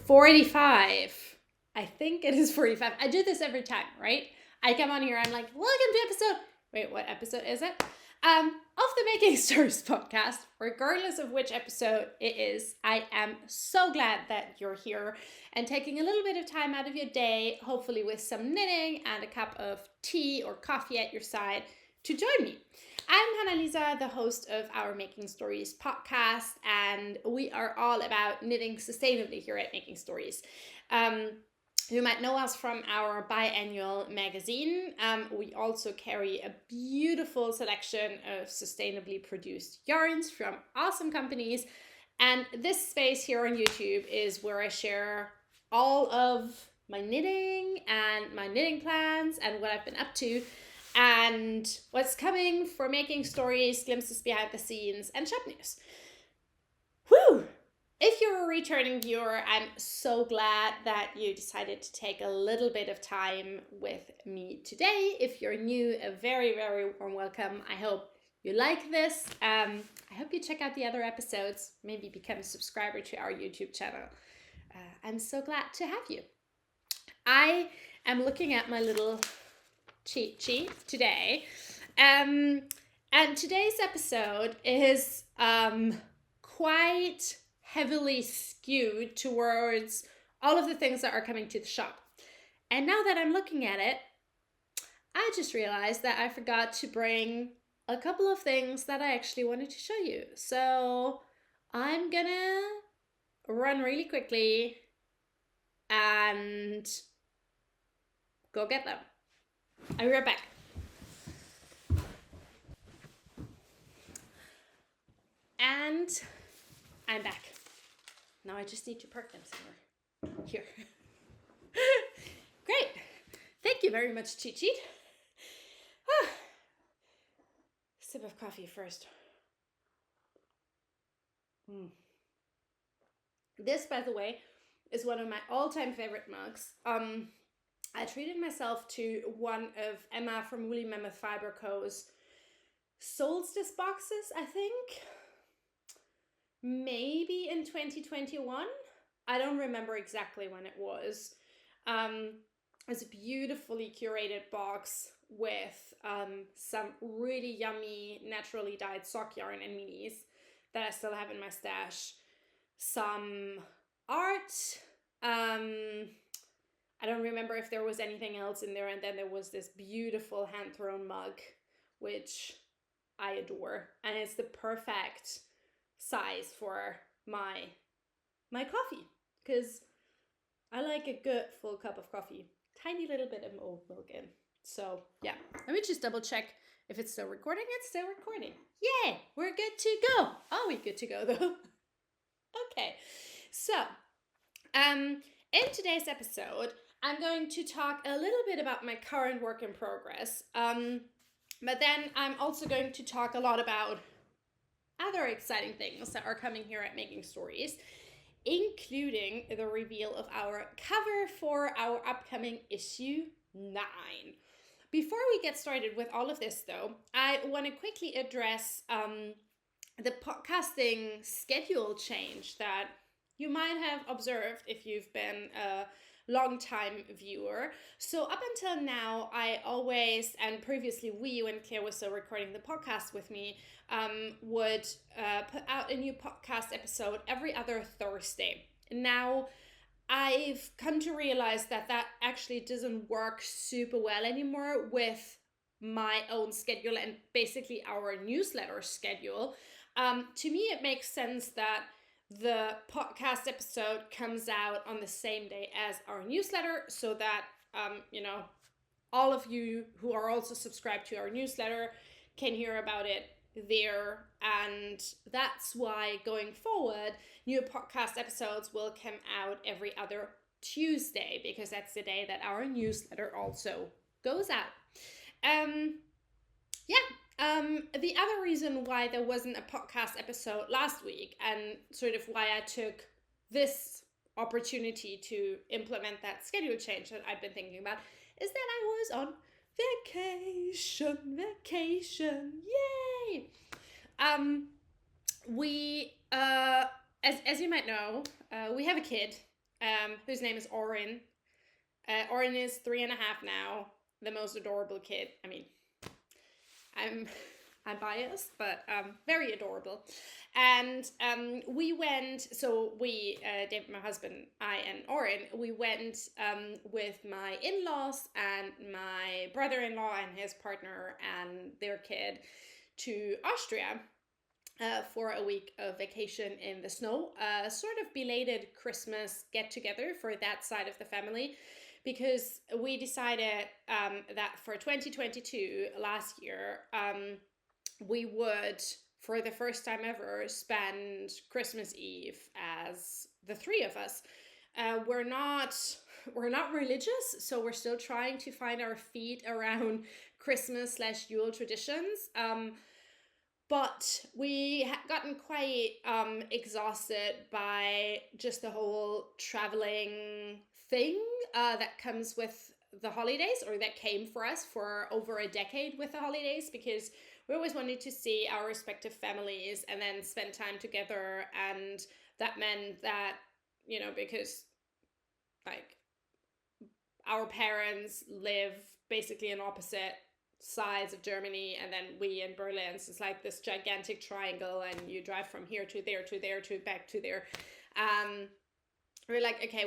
45. I think it is 45. I do this every time, right? I come on here, I'm like, welcome to episode. Wait, what episode is it? Of the Making Stories podcast. Regardless of which episode it is, I am so glad that you're here and taking a little bit of time out of your day, hopefully with some knitting and a cup of tea or coffee at your side to join me. I'm Hannah-Lisa, the host of our Making Stories podcast, and we are all about knitting sustainably here at Making Stories. You might know us from our biannual magazine. We also carry a beautiful selection of sustainably produced yarns from awesome companies. And this space here on YouTube is where I share all of my knitting and my knitting plans and what I've been up to and what's coming for Making Stories, glimpses behind the scenes, and shop news. Whew! If you're a returning viewer, I'm so glad that you decided to take a little bit of time with me today. If you're new, a very, very warm welcome. I hope you like this. I hope you check out the other episodes, maybe become a subscriber to our YouTube channel. I'm so glad to have you. I am looking at my little cheat sheet today. And today's episode is quite heavily skewed towards all of the things that are coming to the shop. And now that I'm looking at it, I just realized that I forgot to bring a couple of things that I actually wanted to show you. So I'm gonna run really quickly and go get them. I'll be right back. And I'm back. Now I just need to park them somewhere. Here. Great. Thank you very much, Cheat Sheet. Sip of coffee first. This, by the way, is one of my all-time favorite mugs. I treated myself to one of Emma from Woolly Mammoth Fiber Co.'s solstice boxes, I think. Maybe in 2021. I don't remember exactly when it was. It's a beautifully curated box with some really yummy naturally dyed sock yarn and minis that I still have in my stash. Some art. I don't remember if there was anything else in there, and then there was this beautiful hand-thrown mug, which I adore, and it's the perfect size for my coffee, because I like a good full cup of coffee, tiny little bit of oat milk in. So yeah, let me just double check if it's still recording. It's still recording. Yay, we're good to go. Are we good to go though? Okay, so in today's episode, I'm going to talk a little bit about my current work in progress, but then I'm also going to talk a lot about other exciting things that are coming here at Making Stories, including the reveal of our cover for our upcoming issue 9. Before we get started with all of this though, I want to quickly address the podcasting schedule change that you might have observed if you've been a long-time viewer. So up until now, I always, and previously when Claire was still recording the podcast with me, would put out a new podcast episode every other Thursday. Now, I've come to realize that actually doesn't work super well anymore with my own schedule and basically our newsletter schedule. To me, it makes sense that the podcast episode comes out on the same day as our newsletter, so that all of you who are also subscribed to our newsletter can hear about it there. And that's why going forward, new podcast episodes will come out every other Tuesday, because that's the day that our newsletter also goes out. The other reason why there wasn't a podcast episode last week, and sort of why I took this opportunity to implement that schedule change that I've been thinking about, is that I was on vacation, yay! We, as you might know, we have a kid, whose name is Orin. Orin is 3.5 now, the most adorable kid. I mean, I'm biased, but very adorable. And we went, so we, David, my husband, I, and Orin, we went with my in-laws and my brother-in-law and his partner and their kid to Austria for a week of vacation in the snow. Sort of belated Christmas get-together for that side of the family, because we decided that for 2022, last year, we would, for the first time ever, spend Christmas Eve as the three of us. We're not religious, so we're still trying to find our feet around Christmas/Yule traditions. But we had gotten quite exhausted by just the whole traveling thing that comes with the holidays, or that came for us for over a decade with the holidays, because we always wanted to see our respective families and then spend time together. And that meant that, you know, because like our parents live basically in opposite sides of Germany, and then we in Berlin, so it's like this gigantic triangle, and you drive from here to there to there to back to there. We're like, okay,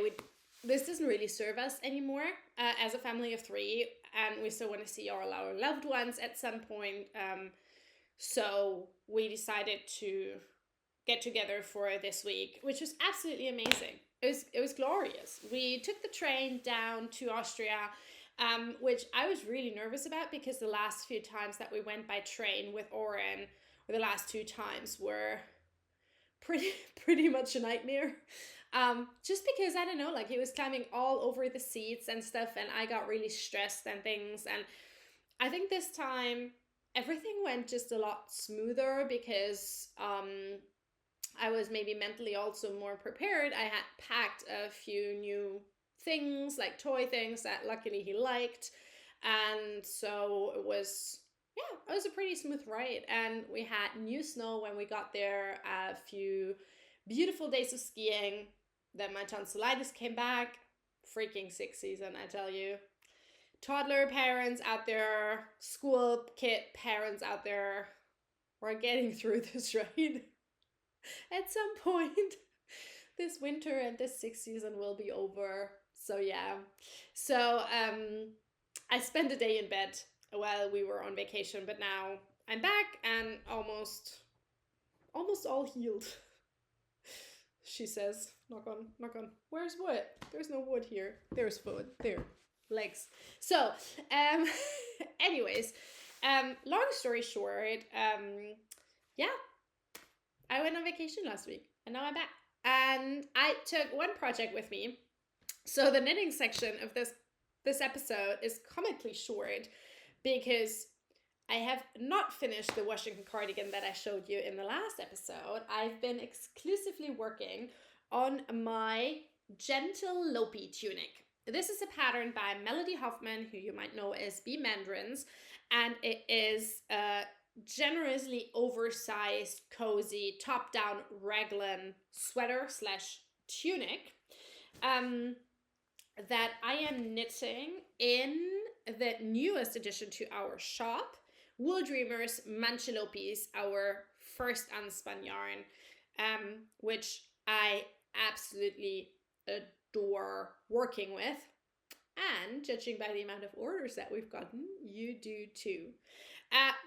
this doesn't really serve us anymore as a family of three, and we still want to see all our loved ones at some point. So we decided to get together for this week, which was absolutely amazing. It was glorious. We took the train down to Austria, which I was really nervous about, because the last few times that we went by train with Oren, or the last 2 times, were pretty much a nightmare. Just because, I don't know, like he was climbing all over the seats and stuff, and I got really stressed and things. And I think this time everything went just a lot smoother, because I was maybe mentally also more prepared. I had packed a few new things, like toy things that luckily he liked. And so it was a pretty smooth ride. And we had new snow when we got there, a few beautiful days of skiing. Then my tonsillitis came back. Freaking sick season, I tell you. Toddler parents out there, school kid parents out there, we're getting through this, right? At some point, this winter and this sick season will be over. So yeah. So I spent a day in bed while we were on vacation, but now I'm back and almost all healed. She says, knock on. Where's wood? There's no wood here. There's wood. There. Legs. So, anyways, long story short, yeah, I went on vacation last week and now I'm back. And I took one project with me. So the knitting section of this episode is comically short, because I have not finished the Washington cardigan that I showed you in the last episode. I've been exclusively working on my gentle Lopi tunic. This is a pattern by Melody Hoffmann, who you might know as B. Mandarins, and it is a generously oversized, cozy, top-down raglan sweater / tunic that I am knitting in the newest addition to our shop, Wool Dreamers Manchelopis, our first unspun yarn, which I absolutely adore working with. And judging by the amount of orders that we've gotten, you do too.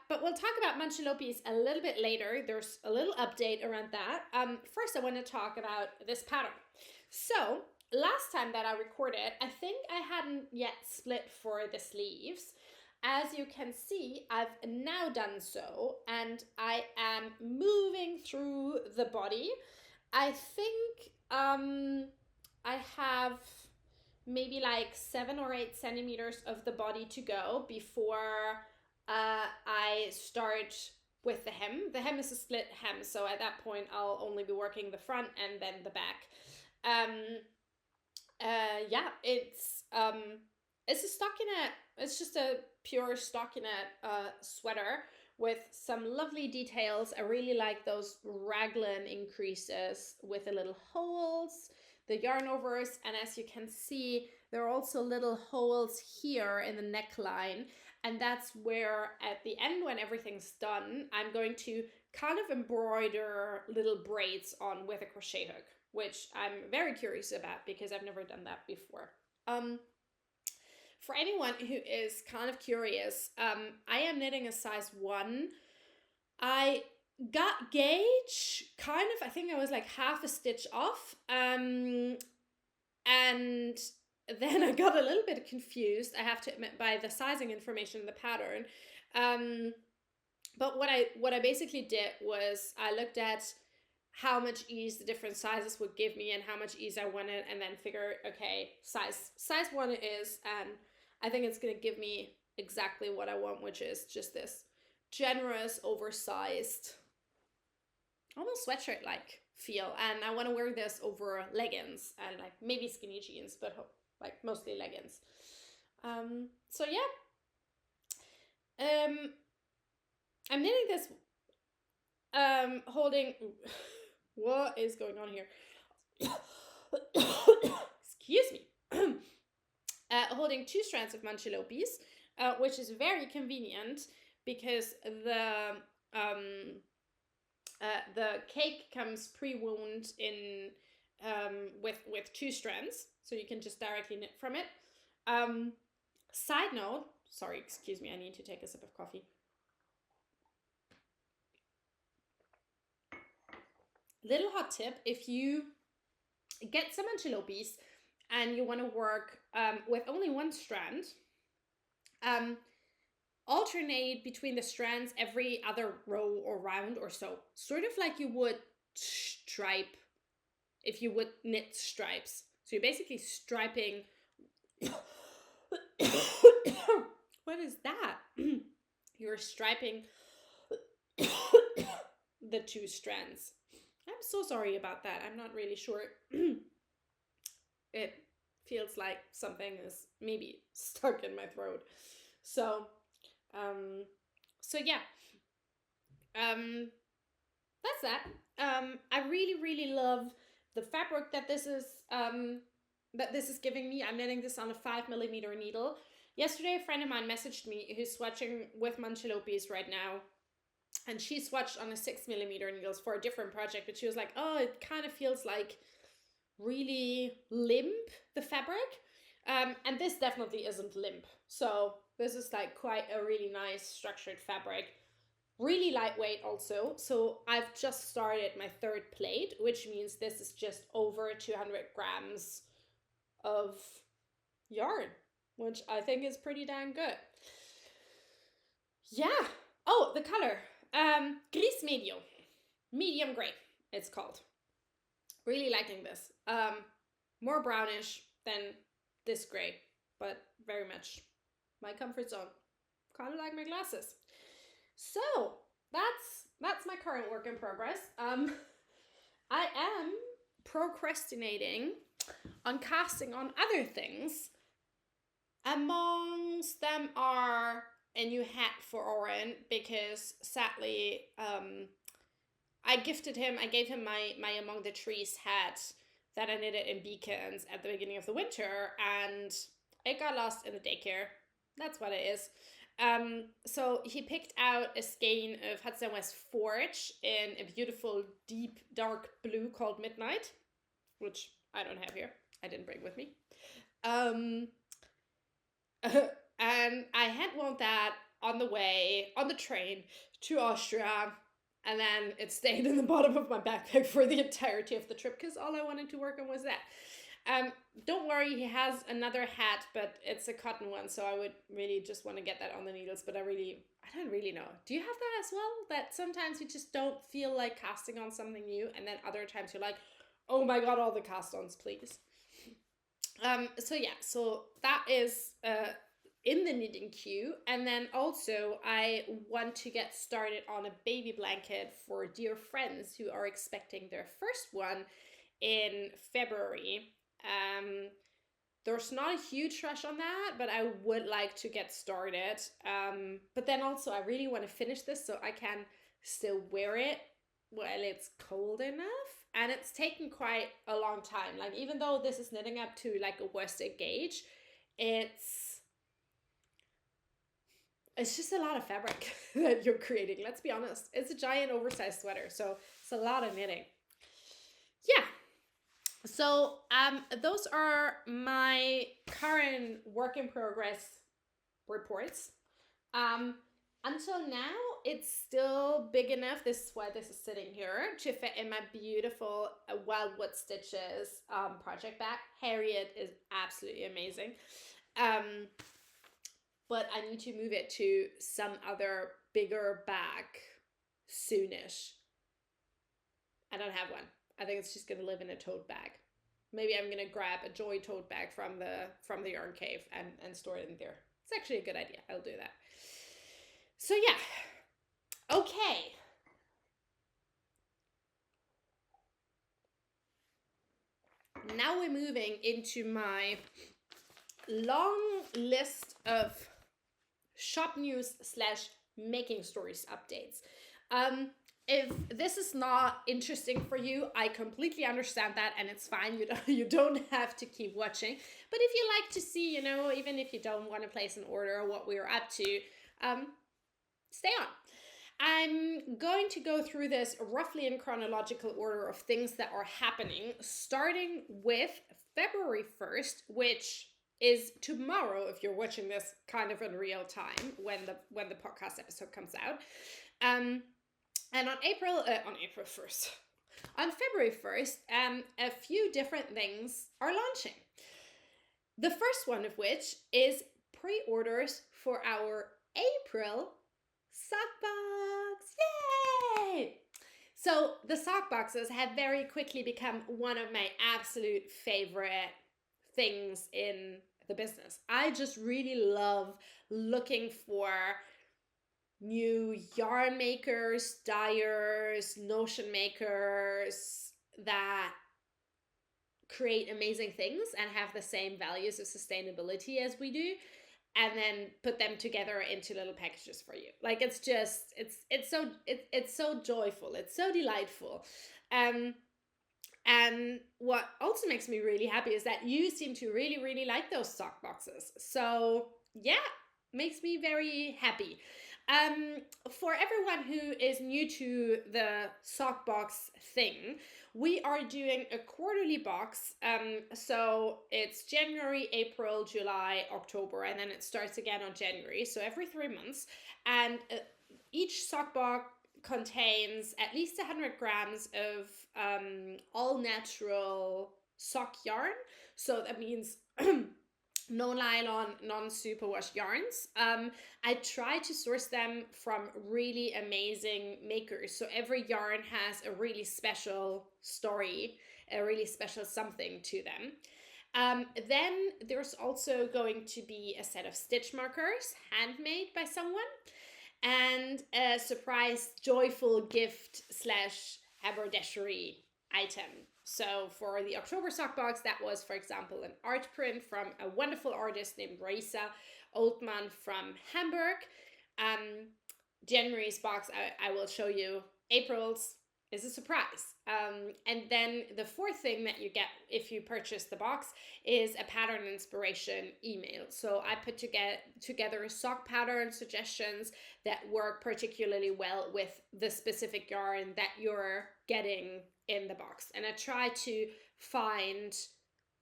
But we'll talk about Manchelopis a little bit later. There's a little update around that. First, I want to talk about this pattern. So, last time that I recorded, I think I hadn't yet split for the sleeves. As you can see, I've now done so, and I am moving through the body. I think I have maybe like 7 or 8 centimeters of the body to go before I start with the hem. The hem is a split hem, so at that point I'll only be working the front and then the back. Yeah, it's a stockinette. It's just a pure stockinette sweater with some lovely details. I really like those raglan increases with the little holes. the yarn overs, and as you can see, there are also little holes here in the neckline, and that's where at the end, when everything's done, I'm going to kind of embroider little braids on with a crochet hook, which I'm very curious about because I've never done that before. For anyone who is kind of curious, I am knitting a size 1. I got gauge kind of, I think I was like half a stitch off, and then I got a little bit confused, I have to admit, by the sizing information in the pattern. But what I basically did was I looked at how much ease the different sizes would give me and how much ease I wanted, and then figure, okay, size 1 it is, and I think it's gonna give me exactly what I want, which is just this generous, oversized, almost sweatshirt-like feel. And I want to wear this over leggings and like maybe skinny jeans, but like mostly leggings. So yeah, I'm knitting this holding what is going on here? Excuse me. Holding 2 strands of Manchelopis, which is very convenient because the cake comes pre-wound in with 2 strands, so you can just directly knit from it. Side note, sorry, excuse me, I need to take a sip of coffee. Little hot tip: if you get some Manchelopis and you want to work with only 1 strand, alternate between the strands every other row or round or so, sort of like you would stripe if you would knit stripes. So you're basically striping. What is that? You're striping the 2 strands. I'm so sorry about that. I'm not really sure. It feels like something is maybe stuck in my throat. So yeah. That's that. I really love the fabric that this is giving me. I'm knitting this on a 5mm needle. Yesterday, a friend of mine messaged me who's swatching with Manchelopis right now, and she swatched on a 6mm needles for a different project, but she was like, oh, it kind of feels like really limp, the fabric. And this definitely isn't limp. So this is like quite a really nice structured fabric. Really lightweight also. So I've just started my 3rd plate, which means this is just over 200 grams of yarn, which I think is pretty dang good. Yeah. Oh, the color. Gris Medio. Medium gray, it's called. Really liking this. More brownish than this gray, but very much my comfort zone. Kind of like my glasses. So that's my current work in progress. I am procrastinating on casting on other things. Amongst them are a new hat for Oren, because sadly, I gave him my Among the Trees hat that I knitted in Beacons at the beginning of the winter, and it got lost in the daycare. That's what it is. So he picked out a skein of Hudson West Forge in a beautiful deep dark blue called Midnight, which I don't have here. I didn't bring with me. And I had worn that on the train to Austria, and then it stayed in the bottom of my backpack for the entirety of the trip because all I wanted to work on was that. Don't worry, he has another hat, but it's a cotton one, so I would really just want to get that on the needles, but I don't really know. Do you have that as well? That sometimes you just don't feel like casting on something new, and then other times you're like, oh my god, all the cast-ons, please. So that is in the knitting queue. And then also I want to get started on a baby blanket for dear friends who are expecting their first one in February. There's not a huge rush on that, but I would like to get started. But then also I really want to finish this so I can still wear it while it's cold enough. and it's taken quite a long time. Like, even though this is knitting up to like a worsted gauge, it's just a lot of fabric that you're creating. Let's be honest. It's a giant oversized sweater, so it's a lot of knitting. Yeah. So those are my current work in progress reports. Until now, it's still big enough. This is why this is sitting here, to fit in my beautiful Wildwood Stitches project bag. Harriet is absolutely amazing. But I need to move it to some other bigger bag soonish. I don't have one. I think it's just gonna live in a tote bag. Maybe I'm gonna grab a Joy tote bag from the Yarn Cave and store it in there. It's actually a good idea. I'll do that. So yeah. Okay. Now we're moving into my long list of shop news / making stories updates. If this is not interesting for you, I completely understand that, and it's fine. You don't have to keep watching. But if you like to see, even if you don't want to place an order, what we're up to, stay on. I'm going to go through this roughly in chronological order of things that are happening, starting with February 1st, which is tomorrow if you're watching this kind of in real time when the podcast episode comes out. And on February 1st, a few different things are launching. The first one of which is pre-orders for our April sock box. Yay! So the sock boxes have very quickly become one of my absolute favorite things in the business. I just really love looking for new yarn makers, dyers, notion makers that create amazing things and have the same values of sustainability as we do, and then put them together into little packages for you. Like, it's so joyful, it's so delightful. And what also makes me really happy is that you seem to really, really like those sock boxes. So yeah, makes me very happy. For everyone who is new to the sock box thing, we are doing a quarterly box. So it's January, April, July, October, and then it starts again on January. So every 3 months. And each sock box contains at least 100 grams of all natural sock yarn. So that means no nylon, non-superwash yarns. I try to source them from really amazing makers. So every yarn has a really special story, a really special something to them. Then there's also going to be a set of stitch markers handmade by someone, and a surprise joyful gift / haberdashery item. So for the October sock box, that was, for example, an art print from a wonderful artist named Raisa Oldman from Hamburg. January's box, I will show you. April's is a surprise. And then the fourth thing that you get if you purchase the box is a pattern inspiration email. So I put together sock pattern suggestions that work particularly well with the specific yarn that you're getting in the box. And I try to find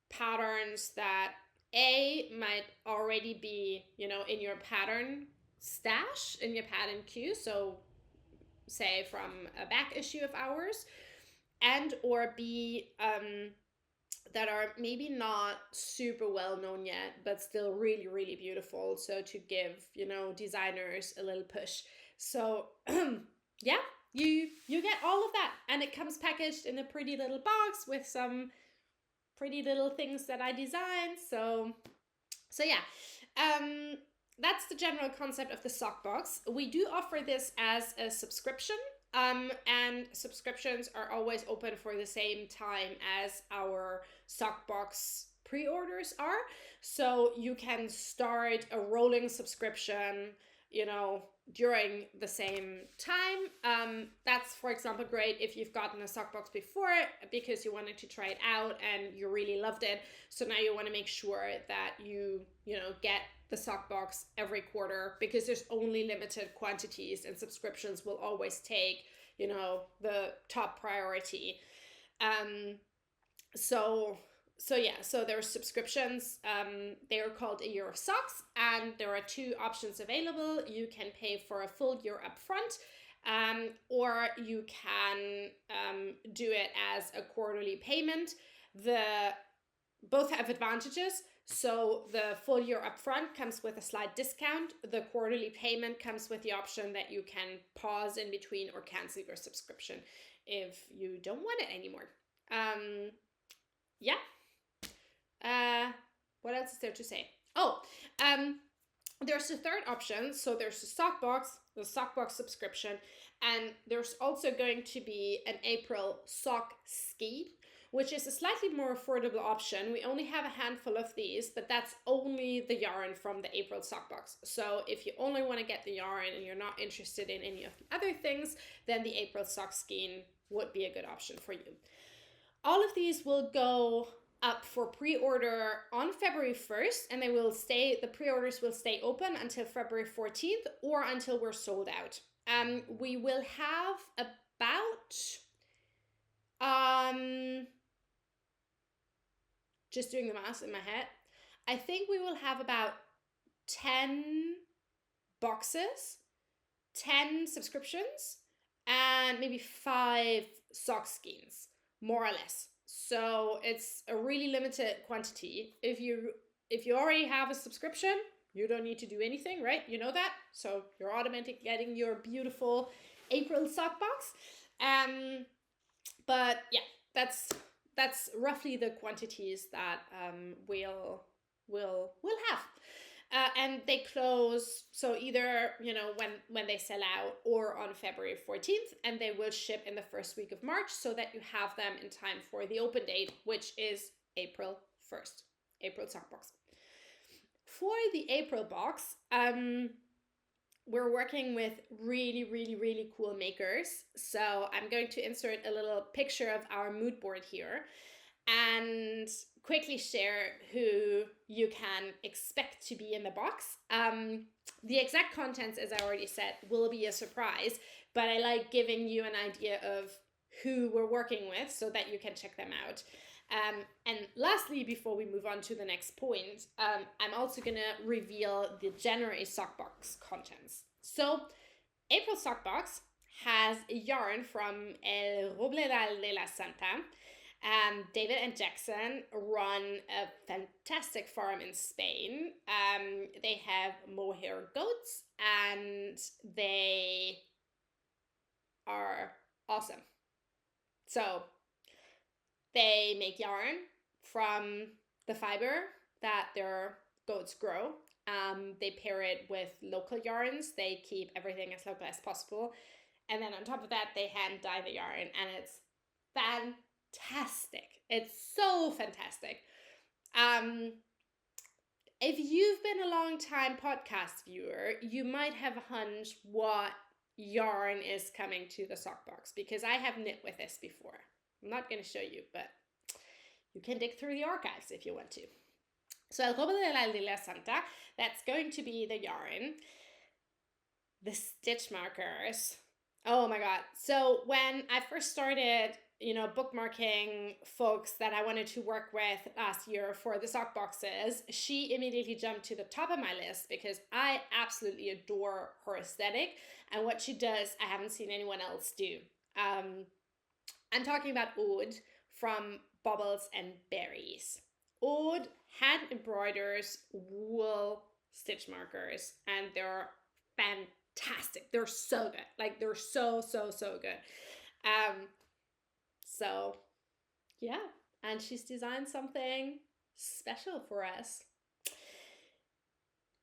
patterns that might already be, in your pattern stash, in your pattern queue. So say from a back issue of ours, and or B, that are maybe not super well known yet, but still really, really beautiful. So to give, designers a little push. So yeah, you get all of that, and it comes packaged in a pretty little box with some pretty little things that I designed. So yeah, that's the general concept of the sock box. We do offer this as a subscription, and subscriptions are always open for the same time as our sock box pre-orders are. So you can start a rolling subscription, you know, during the same time. That's, for example, great if you've gotten a sock box before because you wanted to try it out and you really loved it. So now you want to make sure that you know, get the sock box every quarter, because there's only limited quantities and subscriptions will always take, you know, the top priority. So yeah, so there's subscriptions. They are called A Year of Socks, and there are two options available. You can pay for a full year upfront, or you can do it as a quarterly payment. Both have advantages. So the full year upfront comes with a slight discount. The quarterly payment comes with the option that you can pause in between or cancel your subscription if you don't want it anymore. Yeah. What else is there to say? There's a third option. So there's the sock box subscription, and there's also going to be an April sock ski, which is a slightly more affordable option. We only have a handful of these, but that's only the yarn from the April sock box. So if you only want to get the yarn and you're not interested in any of the other things, then the April sock skein would be a good option for you. All of these will go up for pre-order on February 1st, and the pre-orders will stay open until February 14th or until we're sold out. We will have about, just doing the math in my head, I think we will have about 10 boxes, 10 subscriptions, and maybe 5 sock skeins, more or less. So it's a really limited quantity. If you already have a subscription, you don't need to do anything, right? You know that. So you're automatically getting your beautiful April sock box. But yeah, that's roughly the quantities that we'll have. And they close, so either, you know, when they sell out or on February 14th, and they will ship in the first week of March so that you have them in time for the open date, which is April 1st, April sock box. For the April box, we're working with really, really, really cool makers. So I'm going to insert a little picture of our mood board here and quickly share who you can expect to be in the box. The exact contents, as I already said, will be a surprise, but I like giving you an idea of who we're working with so that you can check them out. And lastly, before we move on to the next point, I'm also going to reveal the January sock box contents. So April sock box has a yarn from El Robledal de la Santa. David and Jackson run a fantastic farm in Spain. They have mohair goats and they are awesome. So they make yarn from the fiber that their goats grow. They pair it with local yarns. They keep everything as local as possible. And then on top of that, they hand dye the yarn, and it's fantastic. It's so fantastic. If you've been a long time podcast viewer, you might have a hunch what yarn is coming to the sock box, because I have knit with this before. I'm not going to show you, but you can dig through the archives if you want to. So El Robledal de la Santa, that's going to be the yarn. The stitch markers. Oh my God. So when I first started, you know, bookmarking folks that I wanted to work with last year for the sock boxes, she immediately jumped to the top of my list because I absolutely adore her aesthetic, and what she does, I haven't seen anyone else do. I'm talking about Aude from Bubbles and Berries. Aude hand embroiders wool stitch markers, and they're fantastic. They're so good. Like, they're so good. So yeah, and she's designed something special for us.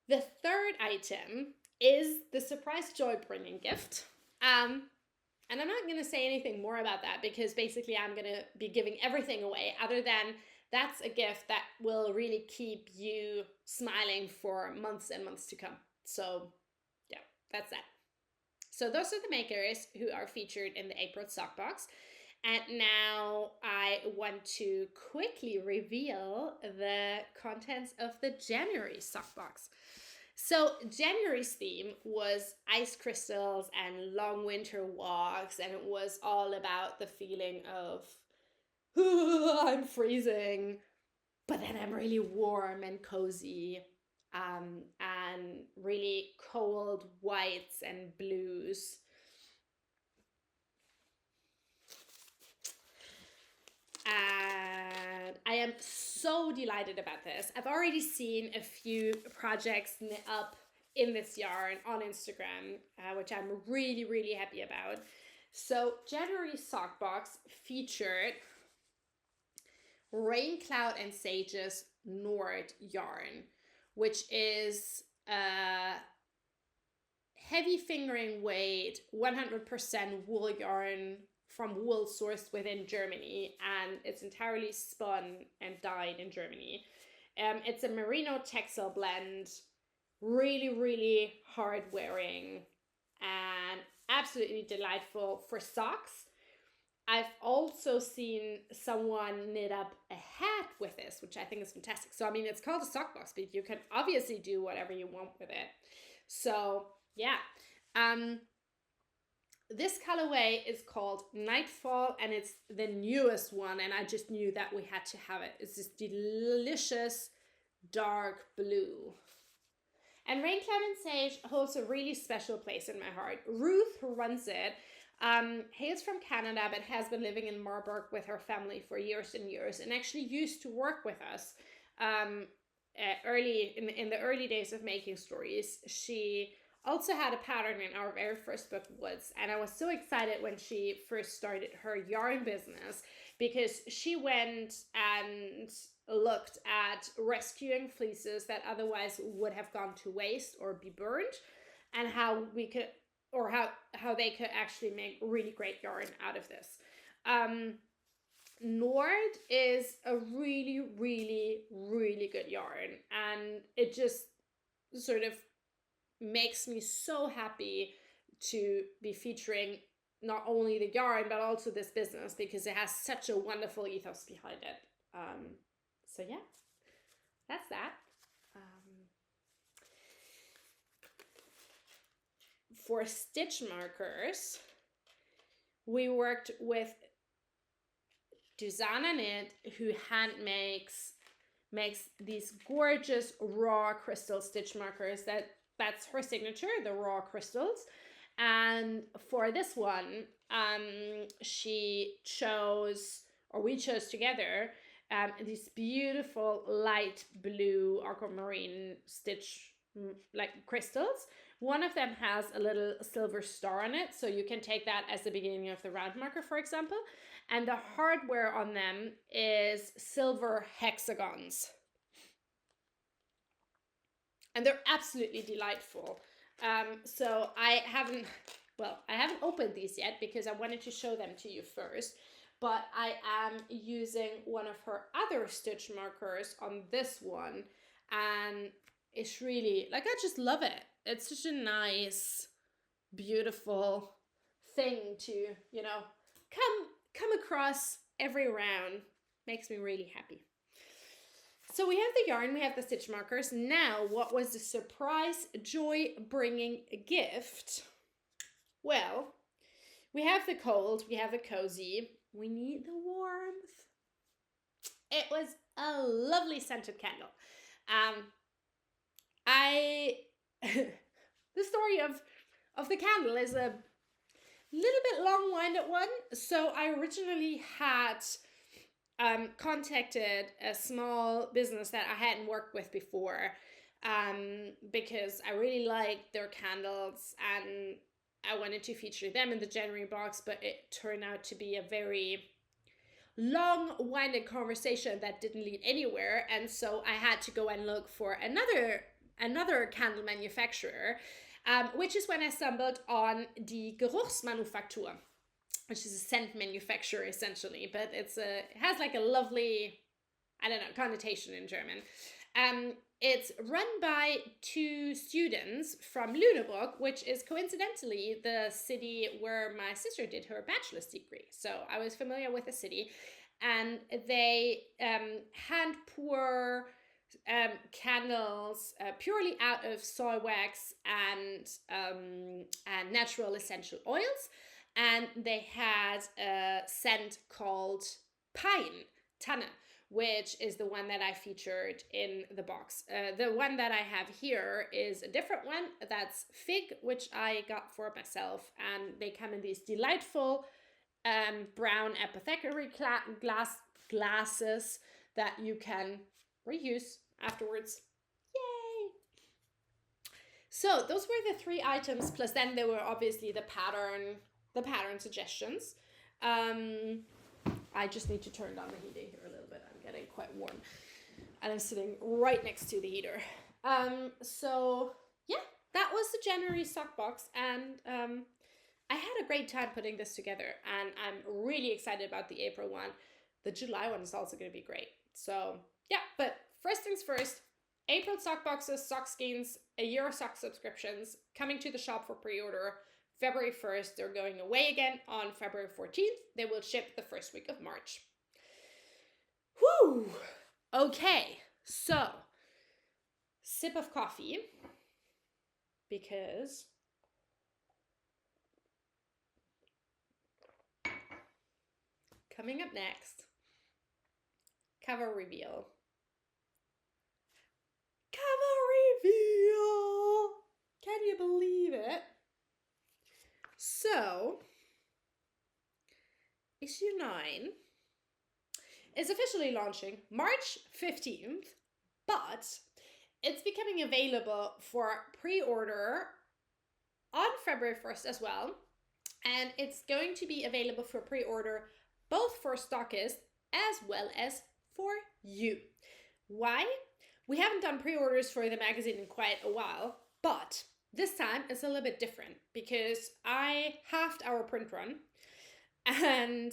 The third item is the surprise joy-bringing gift. And I'm not going to say anything more about that because basically I'm going to be giving everything away, other than that's a gift that will really keep you smiling for months and months to come. So yeah, that's that. So those are the makers who are featured in the April sock box. And now I want to quickly reveal the contents of the January sock box. So January's theme was ice crystals and long winter walks, and it was all about the feeling of, I'm freezing, but then I'm really warm and cozy, and really cold whites and blues. And I am so delighted about this. I've already seen a few projects knit up in this yarn on Instagram, which I'm really, really happy about. So January sock box featured Rain Cloud and Sage's Nord yarn, which is heavy fingering weight, 100% wool yarn from wool sourced within Germany, and it's entirely spun and dyed in Germany. It's a merino textile blend, really, really hard wearing and absolutely delightful for socks. I've also seen someone knit up a hat with this, which I think is fantastic. So, I mean, it's called a sock box, but you can obviously do whatever you want with it. So, yeah. This colorway is called Nightfall, and it's the newest one, and I just knew that we had to have it. It's this delicious dark blue. And Rain Cloud and Sage holds a really special place in my heart. Ruth, who runs it, hails from Canada but has been living in Marburg with her family for years and years, and actually used to work with us early in the early days of making stories. She also had a pattern in our very first book, Woods, and I was so excited when she first started her yarn business, because she went and looked at rescuing fleeces that otherwise would have gone to waste or be burned, and how we could, or how they could actually make really great yarn out of this. Nord is a really, really, really good yarn, and it just sort of makes me so happy to be featuring not only the yarn but also this business, because it has such a wonderful ethos behind it. So yeah, that's that. For stitch markers, we worked with Dusanna Knit, who hand makes these gorgeous raw crystal stitch markers. That's her signature, the raw crystals. And for this one, we chose together these beautiful light blue aquamarine stitch like crystals. One of them has a little silver star on it, so you can take that as the beginning of the round marker, for example. And the hardware on them is silver hexagons. And they're absolutely delightful. So I haven't opened these yet because I wanted to show them to you first. But I am using one of her other stitch markers on this one. And it's really, like, I just love it. It's such a nice, beautiful thing to, you know, come across every round. Makes me really happy. So we have the yarn, we have the stitch markers. Now, what was the surprise, joy-bringing gift? Well, we have the cold, we have the cozy, we need the warmth. It was a lovely scented candle. The story of the candle is a little bit long-winded one. So I originally had contacted a small business that I hadn't worked with before, because I really liked their candles and I wanted to feature them in the January box, but it turned out to be a very long-winded conversation that didn't lead anywhere, and so I had to go and look for another candle manufacturer, which is when I stumbled on the Geruchsmanufaktur, which is a scent manufacturer essentially, but it has like a lovely, I don't know, connotation in German. It's run by 2 students from Lüneburg, which is coincidentally the city where my sister did her bachelor's degree. So I was familiar with the city, and they hand pour candles purely out of soy wax and natural essential oils. And they had a scent called Tanne, which is the one that I featured in the box. The one that I have here is a different one. That's Fig, which I got for myself. And they come in these delightful brown apothecary glasses that you can reuse afterwards. Yay! So those were the 3 items, plus then there were obviously the pattern suggestions. I just need to turn down the heating here a little bit. I'm getting quite warm, and I'm sitting right next to the heater. So yeah, that was the January sock box, and I had a great time putting this together, and I'm really excited about the April one. The July one is also going to be great. So yeah, but first things first, April sock boxes, sock skeins, a year of sock subscriptions coming to the shop for pre-order. February 1st, they're going away again on February 14th. They will ship the first week of March. Whew! Okay, so sip of coffee, because coming up next, cover reveal. Cover reveal! Can you believe it? So, issue 9 is officially launching March 15th, but it's becoming available for pre-order on February 1st as well. And it's going to be available for pre-order both for stockists as well as for you. Why? We haven't done pre-orders for the magazine in quite a while, but this time it's a little bit different because I halved our print run, and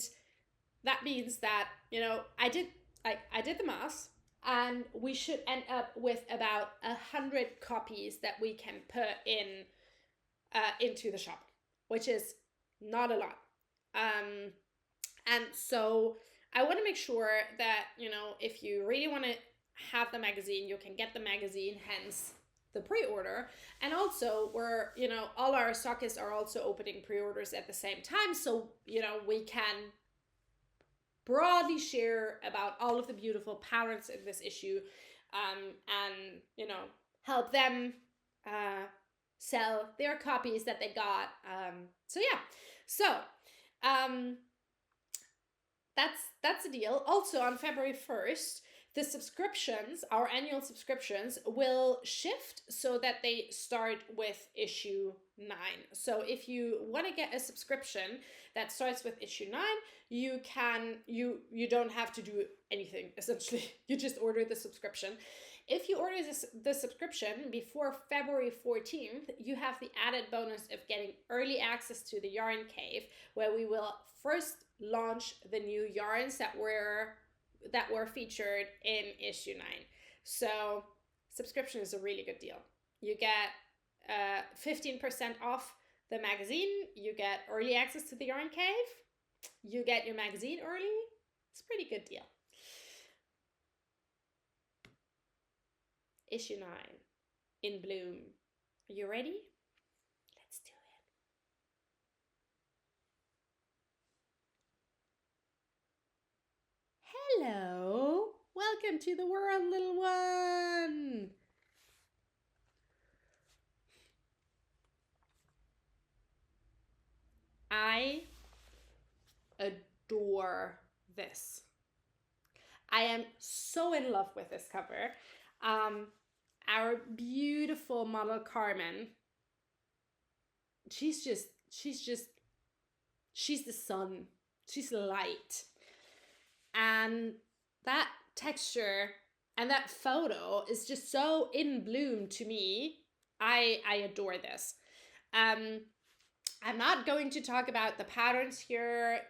that means that, you know, I did the math, and we should end up with about 100 copies that we can put in into the shop, which is not a lot. And so I want to make sure that, you know, if you really want to have the magazine, you can get the magazine, hence the pre-order. And also we're, you know, all our stockists are also opening pre-orders at the same time, so, you know, we can broadly share about all of the beautiful patterns in this issue, and, you know, help them sell their copies that they got. So yeah, so that's the deal. Also on February 1st, the subscriptions, our annual subscriptions, will shift so that they start with issue 9. So if you want to get a subscription that starts with issue 9, you don't have to do anything, essentially. You just order the subscription. If you order the subscription before February 14th, you have the added bonus of getting early access to the Yarn Cave, where we will first launch the new yarns that were featured in issue 9. So subscription is a really good deal. You get 15% off the magazine, you get early access to the Yarn Cave, you get your magazine early. It's a pretty good deal. Issue 9, in bloom. Are you ready? Let's do it. Hello, welcome to the world, little one. I adore this. I am so in love with this cover. Our beautiful model Carmen, she's the sun, she's light, and that texture and that photo is just so in bloom to me. I adore this. I'm not going to talk about the patterns here,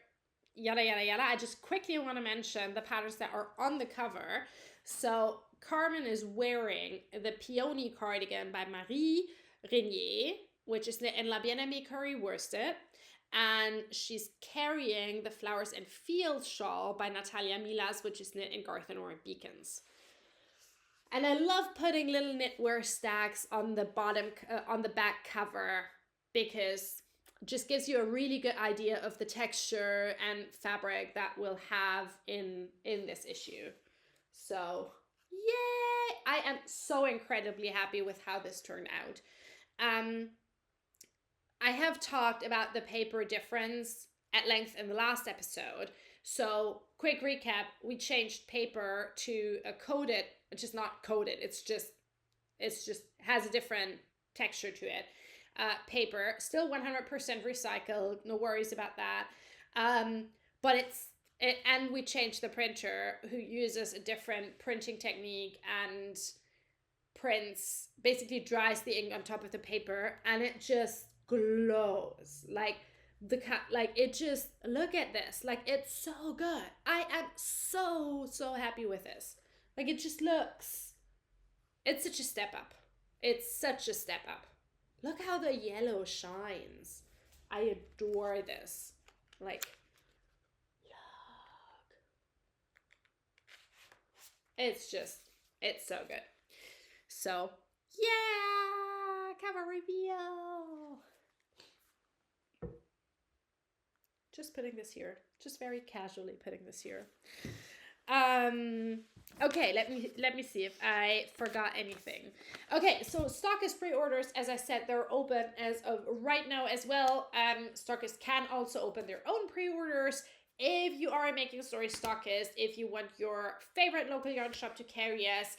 yada yada yada. I just quickly want to mention the patterns that are on the cover. So Carmen is wearing the Peony cardigan by Marie Renier, which is in La Bien-Aimée Curry worsted. And she's carrying the Flowers and Fields shawl by Natalia Milas, which is knit in Garthenor and Beacons. And I love putting little knitwear stacks on the bottom, on the back cover, because it just gives you a really good idea of the texture and fabric that we'll have in this issue. So, yay! I am so incredibly happy with how this turned out. I have talked about the paper difference at length in the last episode. So, quick recap, we changed paper to a coated, which is not coated, it's just has a different texture to it. Paper, still 100% recycled, no worries about that. But and we changed the printer, who uses a different printing technique and prints, basically dries the ink on top of the paper, and it just glows. Like it just, look at this, like it's so good. I am so happy with this. Like it just looks, it's such a step up. It's such a step up. Look how the yellow shines. I adore this. Like, look. It's so good. So, yeah, cover reveal. Just putting this here. Just very casually putting this here. Okay, let me see if I forgot anything. Okay, so stockist pre-orders, as I said, they're open as of right now as well. Stockists can also open their own pre-orders. If you are a Making Stories stockist, if you want your favorite local yarn shop to carry us,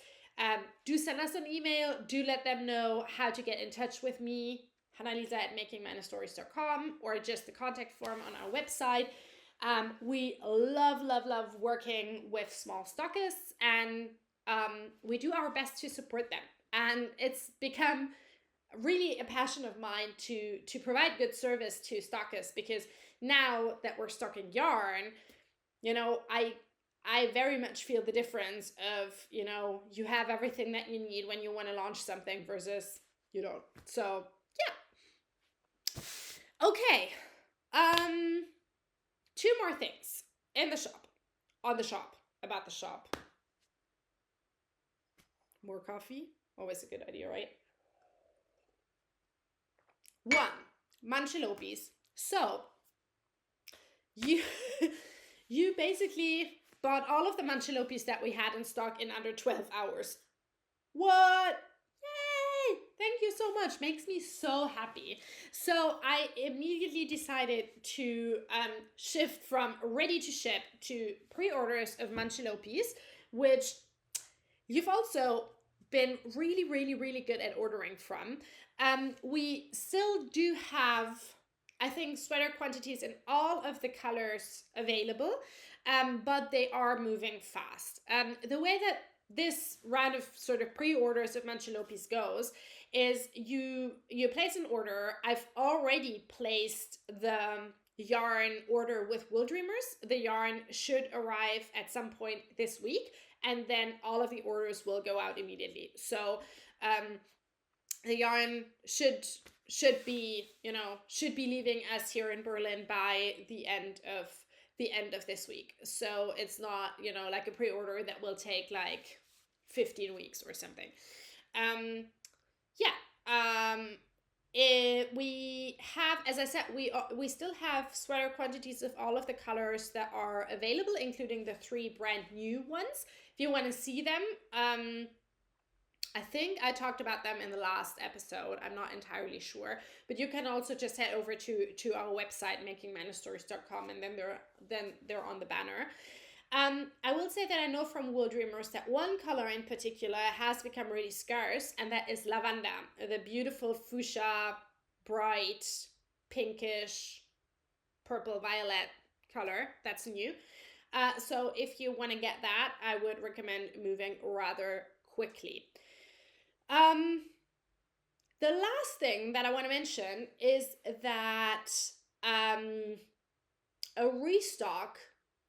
do send us an email. Do let them know how to get in touch with me, hannalisa@makingmanastories.com, or just the contact form on our website. We love working with small stockists, and we do our best to support them. And it's become really a passion of mine to provide good service to stockists, because now that we're stocking yarn, you know, I very much feel the difference of, you know, you have everything that you need when you want to launch something versus you don't. So, yeah. Okay. Two more things in the shop, about the shop. More coffee, always a good idea, right? One, Manchelopis. So, you basically bought all of the Manchelopis that we had in stock in under 12 hours. What? Yay! Thank you so much. Makes me so happy. So I immediately decided to shift from ready to ship to pre-orders of Manchelopis, which you've also been really good at ordering from. We still do have, I think, sweater quantities in all of the colors available, but they are moving fast. The way that this round of sort of pre-orders of Manchelopis goes is you place an order. I've already placed the yarn order with Wool Dreamers. The yarn should arrive at some point this week, and then all of the orders will go out immediately. So the yarn should be leaving us here in Berlin by the end of this week. So it's not, like a pre-order that will take like 15 weeks or something. We have, as I said, we still have sweater quantities of all of the colors that are available, including the 3 brand new ones. If you want to see them, I think I talked about them in the last episode. I'm not entirely sure, but you can also just head over to our website, makingmanastories.com, and then they're on the banner. I will say that I know from Wool Dreamers that one color in particular has become really scarce, and that is lavanda, the beautiful fuchsia, bright, pinkish, purple, violet color. That's new. So if you want to get that, I would recommend moving rather quickly. The last thing that I want to mention is that a restock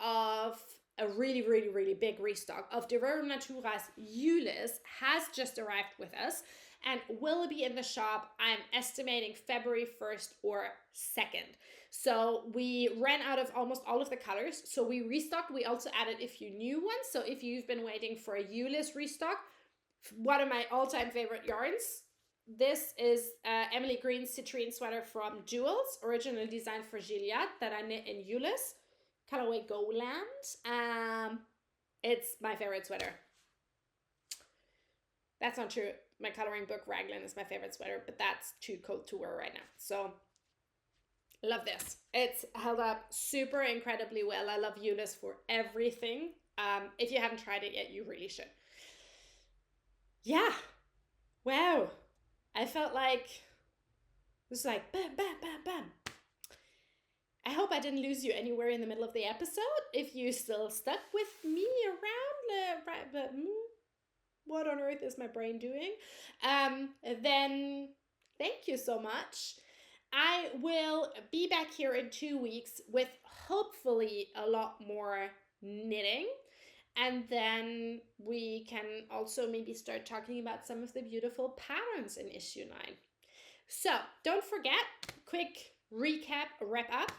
of a really, really, really big restock of De Rerum Natura's Euless has just arrived with us and will be in the shop, I'm estimating February 1st or 2nd. So we ran out of almost all of the colors, so we restocked. We also added a few new ones. So if you've been waiting for a Euless restock, one of my all-time favorite yarns, this is Emily Green's citrine sweater from Jewels, originally designed for Gilliatt, that I knit in Euless, colorway Goland. It's my favorite sweater. That's not true. My coloring book Raglan is my favorite sweater, but that's too cold to wear right now. So love this. It's held up super incredibly well. I love Euless for everything. If you haven't tried it yet, you really should. Yeah. Wow. I felt like it was like bam, bam, bam, bam. I hope I didn't lose you anywhere in the middle of the episode. If you still stuck with me around, what on earth is my brain doing? Then thank you so much. I will be back here in 2 weeks with hopefully a lot more knitting. And then we can also maybe start talking about some of the beautiful patterns in issue 9. So don't forget, quick wrap up.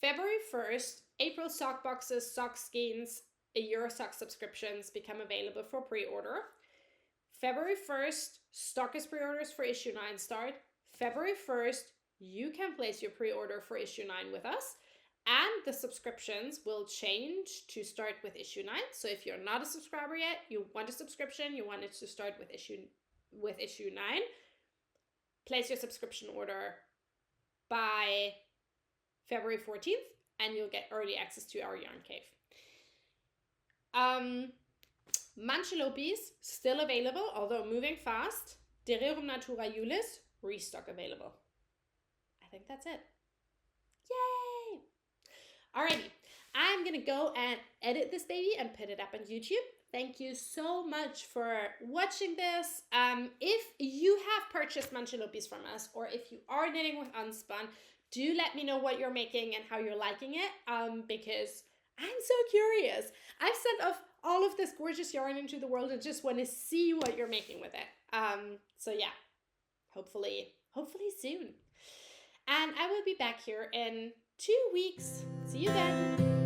February 1st, April sock boxes, sock skeins, Euro sock subscriptions become available for pre-order. February 1st, stockist pre-orders for issue 9 start. February 1st, you can place your pre-order for issue 9 with us. And the subscriptions will change to start with issue 9. So if you're not a subscriber yet, you want a subscription, you want it to start with issue 9, place your subscription order by February 14th, and you'll get early access to our yarn cave. Manchelopis still available, although moving fast. De Rerum Natura Euless restock available. I think that's it. Yay! Alrighty, I'm gonna go and edit this baby and put it up on YouTube. Thank you so much for watching this. If you have purchased Manchelopis from us, or if you are knitting with Unspun, do let me know what you're making and how you're liking it, because I'm so curious. I've sent off all of this gorgeous yarn into the world and just want to see what you're making with it. So yeah, hopefully soon. And I will be back here in 2 weeks. See you then.